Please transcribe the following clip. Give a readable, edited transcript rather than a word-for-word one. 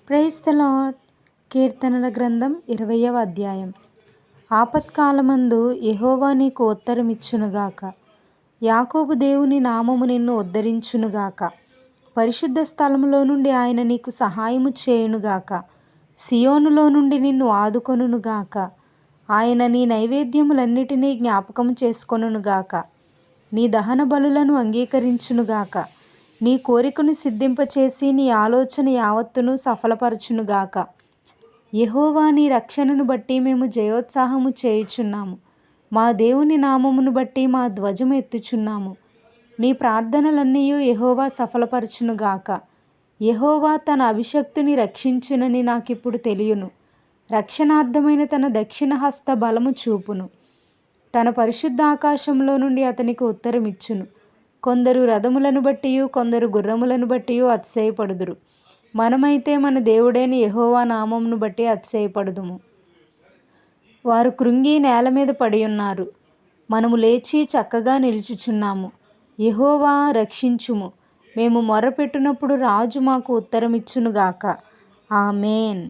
Praise the lord. కీర్తనల గ్రంథం 20వ అధ్యాయం. ఆపత్కాలమందు యెహోవా నీకు ఉత్తరమిచ్చునుగాక. యాకోబు దేవుని నామము నిన్ను ఉద్ధరించునుగాక. పరిశుద్ధ స్థలములో నుండి ఆయన నీకు సహాయము చేయునుగాక. సియోనులో నుండి నిన్ను ఆదుకొనుగాక. ఆయన నీ నైవేద్యములన్నిటినీ జ్ఞాపకము చేసుకొనుగాక. నీ దహన బలులను అంగీకరించునుగాక. నీ కోరికను సిద్ధింపచేసి నీ ఆలోచన యావత్తును సఫలపరచునుగాక. యెహోవా నీ రక్షణను బట్టి మేము జయోత్సాహము చేయుచున్నాము. మా దేవుని నామమును బట్టి మా ధ్వజము ఎత్తుచున్నాము. నీ ప్రార్థనలన్నీయు యెహోవా సఫలపరచునుగాక. యెహోవా తన అభిషక్తుని రక్షించునని నాకిప్పుడు తెలియను. రక్షణార్థమైన తన దక్షిణ హస్త బలము చూపును. తన పరిశుద్ధ ఆకాశంలో నుండి అతనికి ఉత్తరమిచ్చును. కొందరు రథములను బట్టియు కొందరు గుర్రములను బట్టియు అతిశయపడుదురు. మనమైతే మన దేవుడైన యెహోవా నామమును బట్టి అతిశయపడుదుము. వారు కృంగి నేల మీద పడి ఉన్నారు. మనము లేచి చక్కగా నిలుచుచున్నాము. యెహోవా రక్షించుము. మేము మొర్రపెట్టునప్పుడు రాజు మాకు ఉత్తరమిచ్చునుగాక. ఆమేన్.